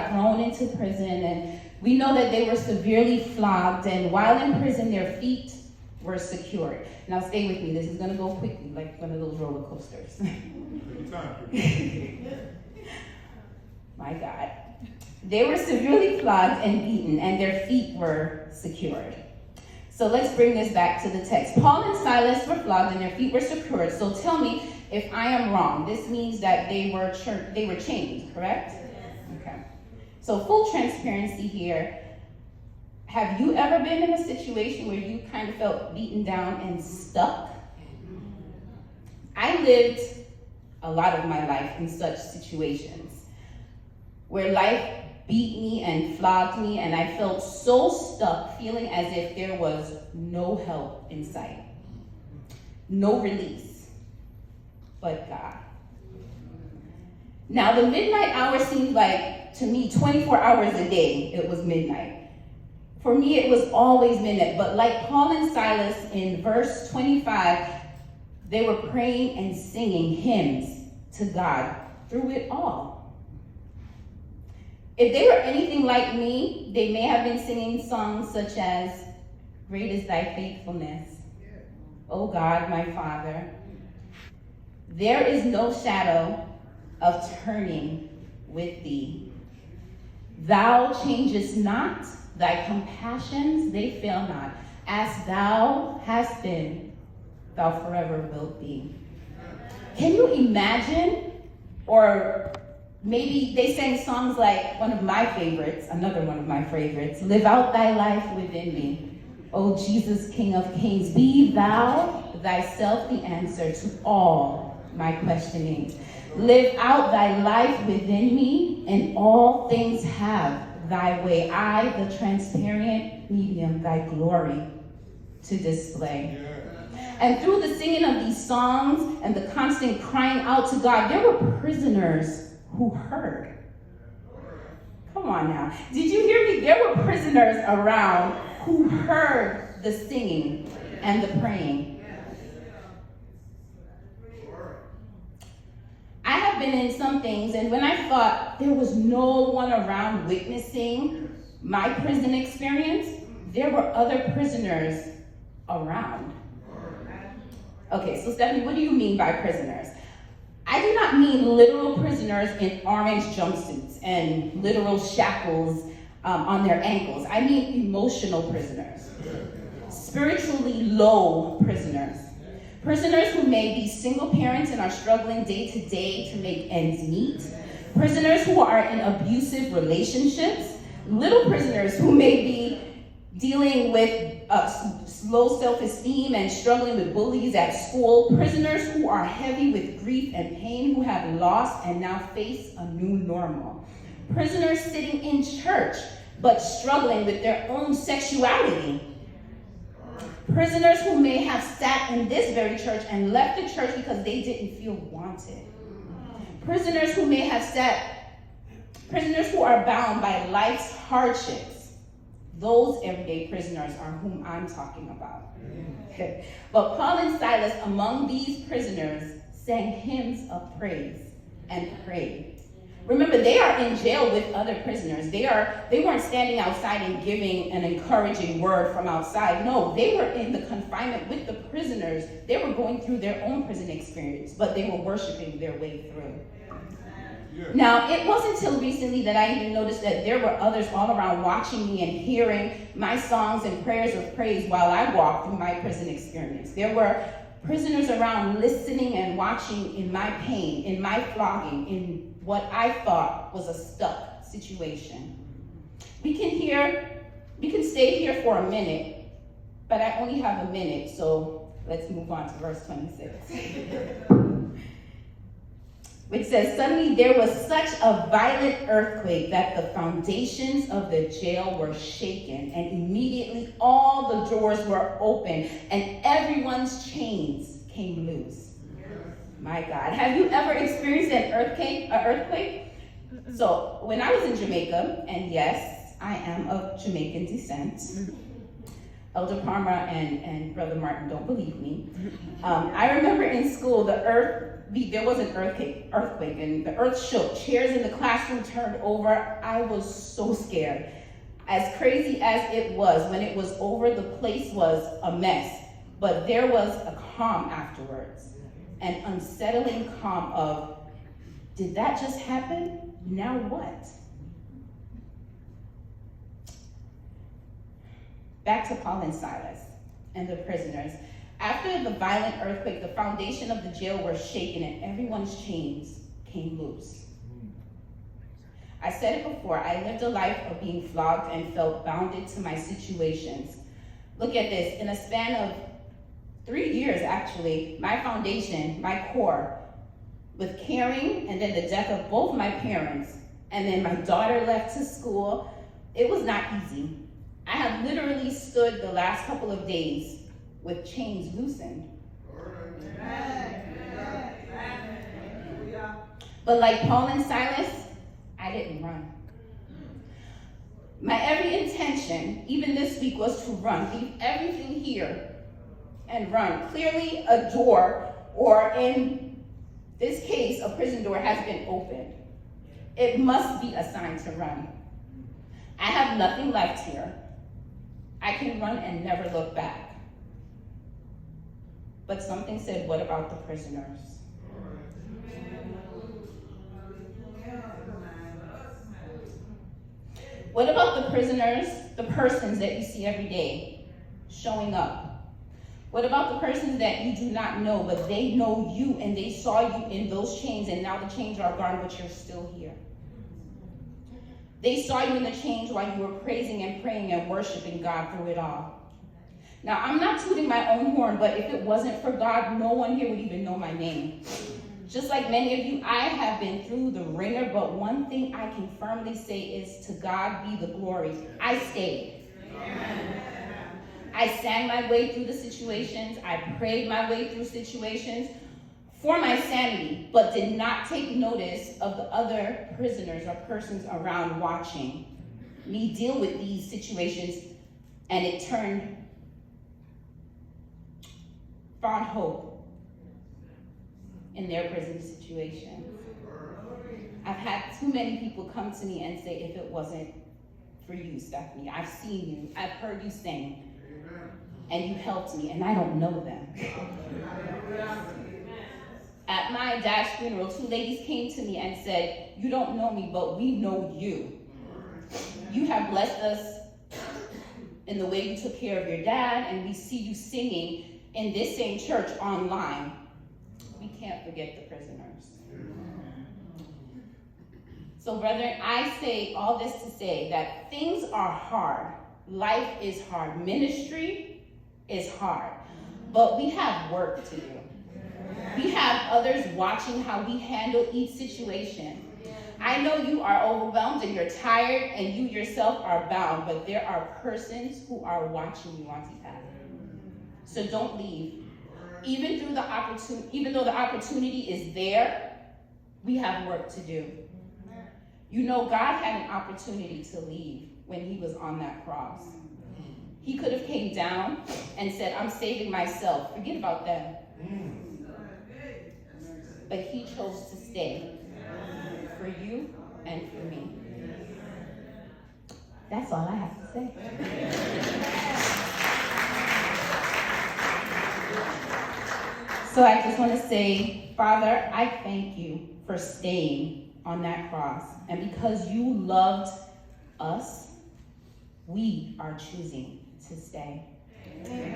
got thrown into prison, and we know that they were severely flogged, and while in prison, their feet were secured. Now stay with me, this is gonna go quickly, like one of those roller coasters. My God. They were severely flogged and beaten, and their feet were secured. So let's bring this back to the text. Paul and Silas were flogged and their feet were secured. So tell me if I am wrong. This means that they were chained, correct? Okay. So full transparency here. Have you ever been in a situation where you kind of felt beaten down and stuck? I lived a lot of my life in such situations where life beat me and flogged me, and I felt so stuck, feeling as if there was no help in sight, no release, but God. Now, the midnight hour seemed like, to me, 24 hours a day, it was midnight. For me, it was always midnight, but like Paul and Silas in verse 25, they were praying and singing hymns to God through it all. If they were anything like me, they may have been singing songs such as, "Great is thy faithfulness, O God, my Father. There is no shadow of turning with thee. Thou changest not, thy compassions, they fail not. As thou hast been, thou forever wilt be." Can you imagine? Or maybe they sang songs like one of my favorites, another one of my favorites, "Live out thy life within me. O Jesus, King of kings, be thou thyself the answer to all my questionings. Live out thy life within me, and all things have thy way. I, the transparent medium, thy glory to display." And through the singing of these songs and the constant crying out to God, there were prisoners who heard. Come on now. Did you hear me? There were prisoners around who heard the singing and the praying. I have been in some things, and when I thought there was no one around witnessing my prison experience, there were other prisoners around. Okay, so Stephanie, what do you mean by prisoners? I do not mean literal prisoners in orange jumpsuits and literal shackles on their ankles. I mean emotional prisoners, spiritually low prisoners, prisoners who may be single parents and are struggling day to day to make ends meet, prisoners who are in abusive relationships, little prisoners who may be dealing with low self-esteem and struggling with bullies at school, prisoners who are heavy with grief and pain, who have lost and now face a new normal, prisoners sitting in church but struggling with their own sexuality, prisoners who may have sat in this very church and left the church because they didn't feel wanted, prisoners who may have prisoners who are bound by life's hardships. Those everyday prisoners are whom I'm talking about. But Paul and Silas, among these prisoners, sang hymns of praise and prayed. Remember, they are in jail with other prisoners. They weren't standing outside and giving an encouraging word from outside. No, they were in the confinement with the prisoners. They were going through their own prison experience, but they were worshiping their way through. Now, it wasn't until recently that I even noticed that there were others all around watching me and hearing my songs and prayers of praise while I walked through my prison experience. There were prisoners around listening and watching in my pain, in my flogging, in what I thought was a stuck situation. We can stay here for a minute, but I only have a minute, so let's move on to verse 26. Which says, "Suddenly there was such a violent earthquake that the foundations of the jail were shaken, and immediately all the doors were open, and everyone's chains came loose." My God, have you ever experienced an earthquake? So when I was in Jamaica, and yes, I am of Jamaican descent, Elder Palmer and Brother Martin don't believe me. I remember in school, there was an earthquake, and the earth shook. Chairs in the classroom turned over. I was so scared. As crazy as it was, when it was over, the place was a mess. But there was a calm afterwards, an unsettling calm of, did that just happen? Now what? Back to Paul and Silas and the prisoners. After the violent earthquake, the foundation of the jail was shaken and everyone's chains came loose. I said it before, I lived a life of being flogged and felt bounded to my situations. Look at this, in a span of 3 years actually, my foundation, my core, with caring and then the death of both my parents, and then my daughter left to school, it was not easy. I have literally stood the last couple of days with chains loosened. But like Paul and Silas, I didn't run. My every intention, even this week, was to run, leave everything here and run. Clearly, a door, or in this case, a prison door, has been opened. It must be a sign to run. I have nothing left here. I can run and never look back. But something said, what about the prisoners? What about the prisoners, the persons that you see every day showing up? What about the persons that you do not know, but they know you and they saw you in those chains and now the chains are gone, but you're still here? They saw you in the chains while you were praising and praying and worshiping God through it all. Now, I'm not tooting my own horn, but if it wasn't for God, no one here would even know my name. Just like many of you, I have been through the ringer, but one thing I can firmly say is, to God be the glory. I stayed. Amen. I sang my way through the situations. I prayed my way through situations for my sanity, but did not take notice of the other prisoners or persons around watching me deal with these situations, and it found hope in their prison situation. I've had too many people come to me and say, if it wasn't for you, Stephanie, I've seen you, I've heard you sing, and you helped me, and I don't know them. At my dad's funeral, 2 ladies came to me and said, you don't know me, but we know you. You have blessed us in the way you took care of your dad, and we see you singing in this same church online. We can't forget the prisoners. So, brethren, I say all this to say that things are hard. Life is hard. Ministry is hard. But we have work to do. We have others watching how we handle each situation. I know you are overwhelmed and you're tired and you yourself are bound, but there are persons who are watching you, Auntie Pat. So don't leave. Even though the opportunity is there, we have work to do. You know, God had an opportunity to leave when he was on that cross. He could have came down and said, I'm saving myself. Forget about them. But he chose to stay for you and for me. That's all I have to say. So I just want to say, Father, I thank you for staying on that cross. And because you loved us, we are choosing to stay. Amen.